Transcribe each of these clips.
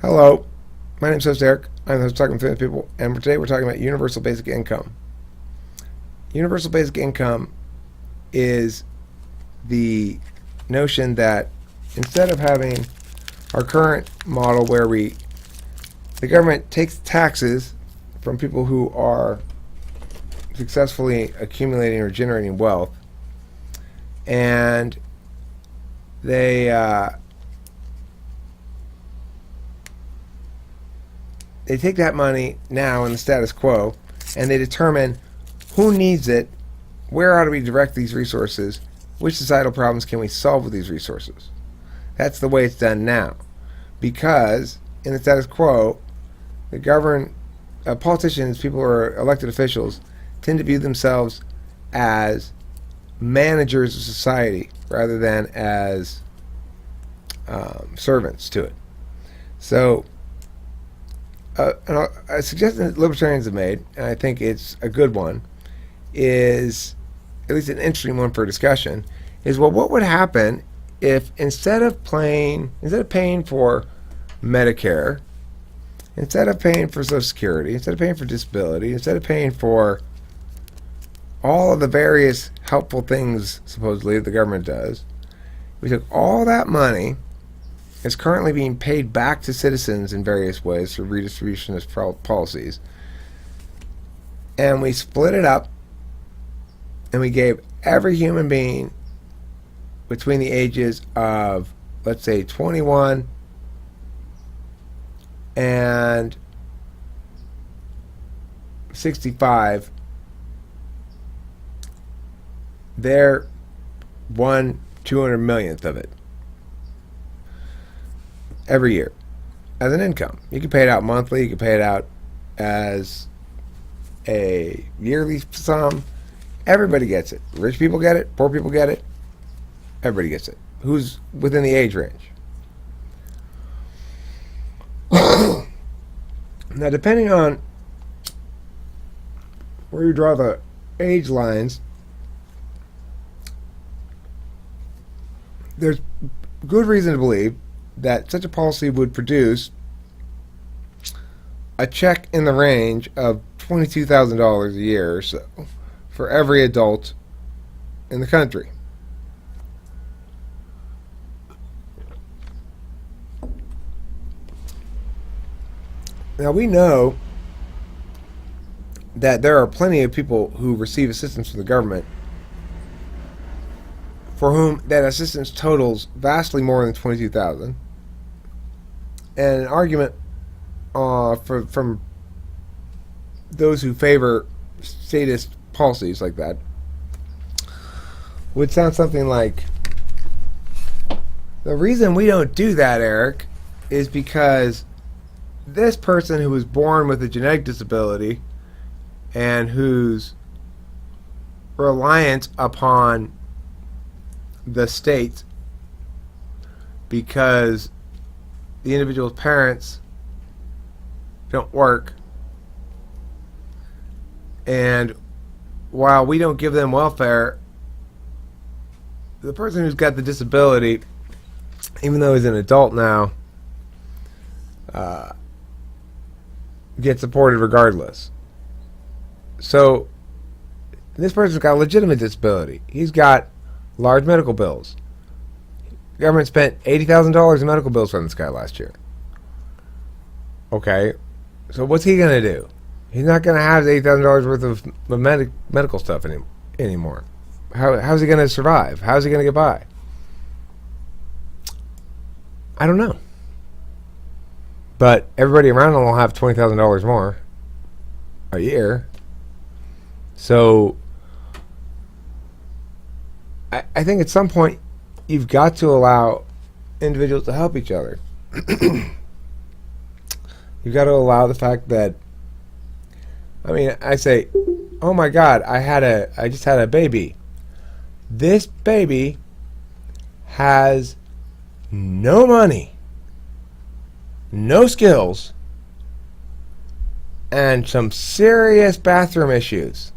Hello, my name is host Eric. I'm the host of Talking Famous People, and today we're talking about universal basic income. Universal basic income is the notion that instead of having our current model where the government takes taxes from people who are successfully accumulating or generating wealth, and they take that money now in the status quo, and they determine who needs it, where ought we direct these resources, which societal problems can we solve with these resources. That's the way it's done now, because in the status quo, politicians, people who are elected officials, tend to view themselves as managers of society rather than as servants to it. So a suggestion that libertarians have made, and I think it's a good one, is at least an interesting one for discussion, is, well, what would happen if instead of paying for Medicare, instead of paying for Social Security, instead of paying for disability, instead of paying for all of the various helpful things supposedly the government does, we took all that money is currently being paid back to citizens in various ways through redistributionist policies, and we split it up, and we gave every human being between the ages of, let's say, 21 and 65 their 1/200 millionth of it every year as an income. You can pay it out monthly, you can pay it out as a yearly sum. Everybody gets it. Rich people get it, poor people get it, everybody gets it who's within the age range. Now, depending on where you draw the age lines, there's good reason to believe that such a policy would produce a check in the range of $22,000 a year or so for every adult in the country. Now, we know that there are plenty of people who receive assistance from the government for whom that assistance totals vastly more than $22,000, and an argument from those who favor statist policies like that would sound something like, the reason we don't do that, Eric, is because this person who was born with a genetic disability and who's reliant upon the state because the individual's parents don't work, and while we don't give them welfare, the person who's got the disability, even though he's an adult now, gets supported regardless. So this person's got a legitimate disability. He's got large medical bills. The government spent $80,000 in medical bills on this guy last year. Okay, so what's he going to do? He's not going to have $80,000 worth of medical stuff anymore. How's he going to survive? How's he going to get by? I don't know. But everybody around him will have $20,000 more a year. So I think at some point you've got to allow individuals to help each other. You've got to allow the fact that, I mean, I say, oh my God, I just had a baby. This baby has no money, no skills, and some serious bathroom issues.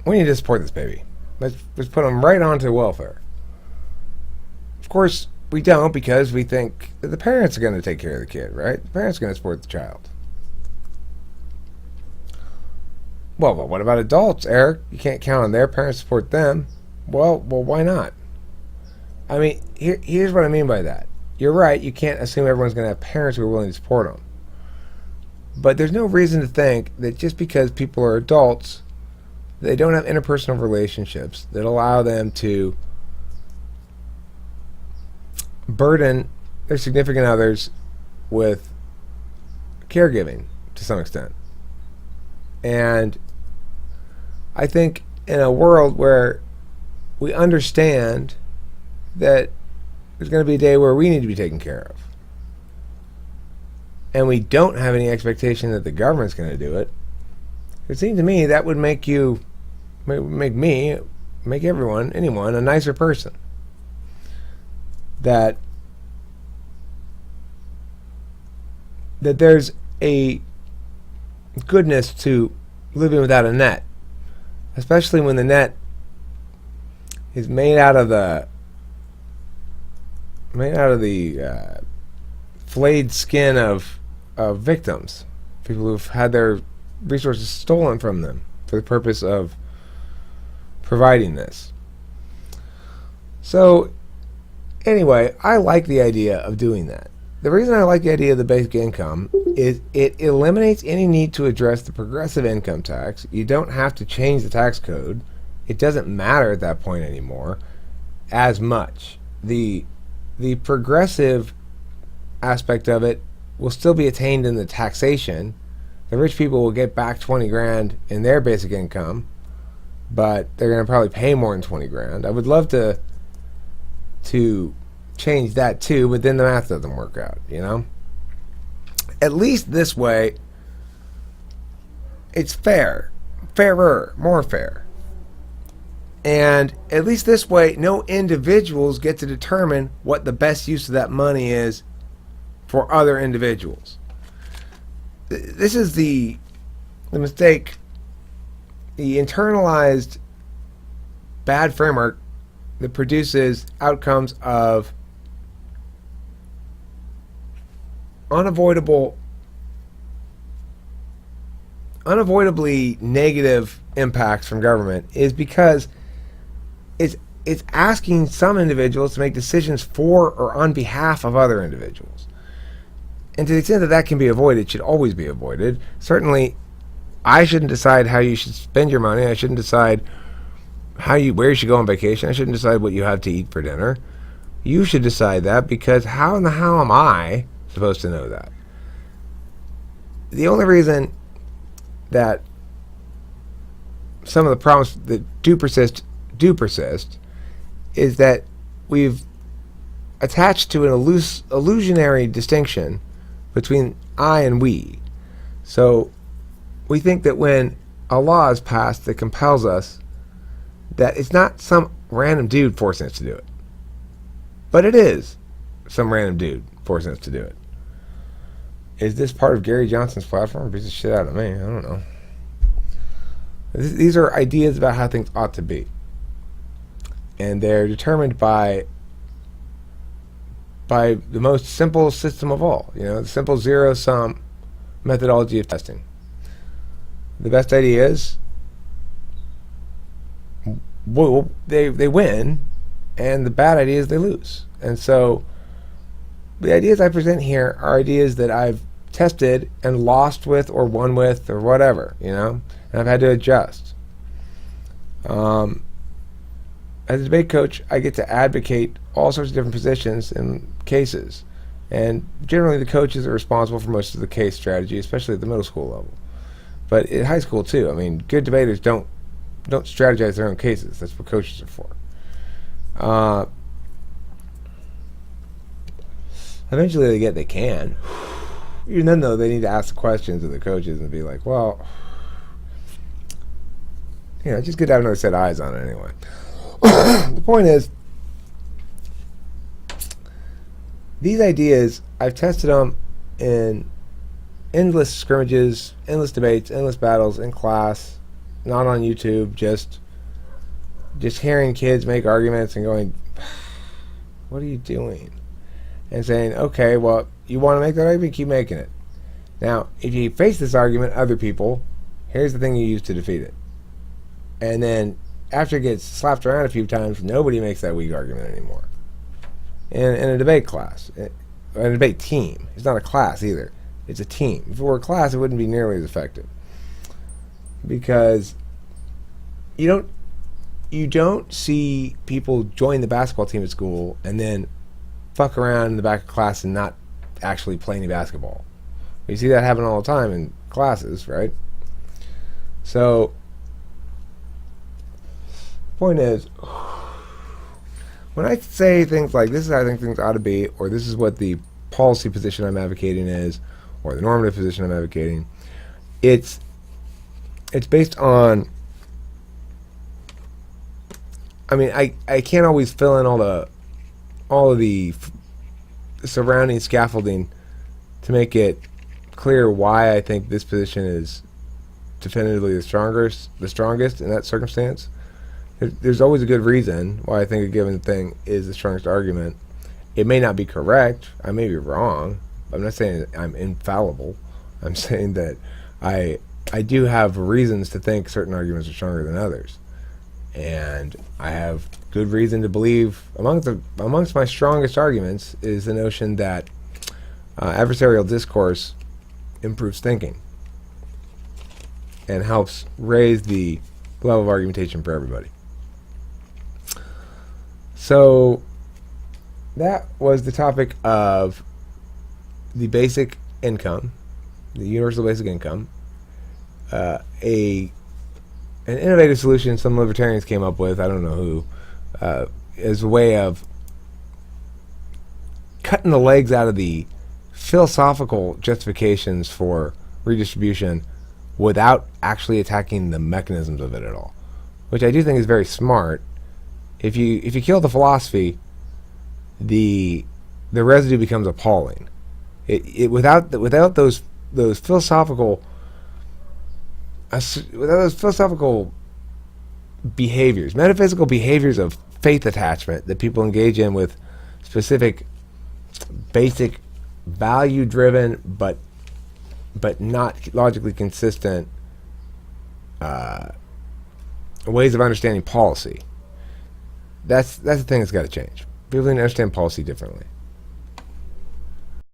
We need to support this baby. Let's put him right onto welfare. Of course, we don't, because we think that the parents are going to take care of the kid, right? The parents are going to support the child. Well, what about adults, Eric? You can't count on their parents to support them. Well, why not? I mean, here's what I mean by that. You're right, you can't assume everyone's going to have parents who are willing to support them. But there's no reason to think that just because people are adults, they don't have interpersonal relationships that allow them to burden their significant others with caregiving to some extent. And I think in a world where we understand that there's going to be a day where we need to be taken care of, and we don't have any expectation that the government's going to do it, it seems to me that would make anyone a nicer person. That there's a goodness to living without a net, especially when the net is made out of the flayed skin of victims, people who've had their resources stolen from them for the purpose of providing this. So anyway, I like the idea of doing that. The reason I like the idea of the basic income is it eliminates any need to address the progressive income tax. You don't have to change the tax code. It doesn't matter at that point anymore as much. The progressive aspect of it will still be attained in the taxation. The rich people will get back 20 grand in their basic income, but they're going to probably pay more than 20 grand. I would love to change that too, but then the math doesn't work out, you know? At least this way, it's fairer, more fair. And at least this way, no individuals get to determine what the best use of that money is for other individuals. This is the mistake, the internalized bad framework that produces outcomes of unavoidably negative impacts from government, is because it's asking some individuals to make decisions for or on behalf of other individuals. And to the extent that that can be avoided, it should always be avoided. Certainly, I shouldn't decide how you should spend your money. I shouldn't decide where you should go on vacation. I shouldn't decide what you have to eat for dinner. You should decide that, because how in the hell am I supposed to know that? The only reason that some of the problems that do persist is that we've attached to an illusionary distinction between I and we. So we think that when a law is passed that compels us, that it's not some random dude forcing us to do it. But it is some random dude forcing us to do it. Is this part of Gary Johnson's platform? Beats the shit out of me. I don't know. These are ideas about how things ought to be. And they're determined by the most simple system of all, the simple zero-sum methodology of testing. The best ideas, they win, and the bad ideas, they lose. And so the ideas I present here are ideas that I've tested and lost with or won with or whatever, and I've had to adjust. As a debate coach, I get to advocate all sorts of different positions in cases. And generally the coaches are responsible for most of the case strategy, especially at the middle school level. But at high school too. I mean, good debaters don't strategize their own cases. That's what coaches are for. Eventually they can. Even then, though, they need to ask the questions of the coaches and be like, well, just good to have another set of eyes on it anyway. The point is, these ideas, I've tested them in endless scrimmages, endless debates, endless battles in class, not on YouTube, just hearing kids make arguments and going, what are you doing? and saying, okay, well, you want to make that argument, keep making it. Now, if you face this argument, other people, here's the thing you use to defeat it. And then after it gets slapped around a few times, nobody makes that weak argument anymore. In a debate class, in a debate team, it's not a class either. It's a team. If it were a class, it wouldn't be nearly as effective, because you don't see people join the basketball team at school and then fuck around in the back of class and not actually play any basketball. You see that happen all the time in classes, right? So, point is, when I say things like, this is how I think things ought to be, or this is what the policy position I'm advocating is, or the normative position I'm advocating, it's based on, I mean, I can't always fill in all of the surrounding scaffolding to make it clear why I think this position is definitively the strongest in that circumstance. There's always a good reason why I think a given thing is the strongest argument. It may not be correct. I may be wrong. I'm not saying I'm infallible. I'm saying that I do have reasons to think certain arguments are stronger than others. And I have good reason to believe amongst my strongest arguments is the notion that adversarial discourse improves thinking and helps raise the level of argumentation for everybody. So that was the topic of the basic income, the universal basic income, an innovative solution some libertarians came up with, I don't know who, as a way of cutting the legs out of the philosophical justifications for redistribution without actually attacking the mechanisms of it at all, which I do think is very smart. If you kill the philosophy, the residue becomes appalling. Without those philosophical behaviors, metaphysical behaviors of faith attachment that people engage in with specific, basic, value-driven, but not logically consistent ways of understanding policy. That's the thing that's got to change. People need to understand policy differently.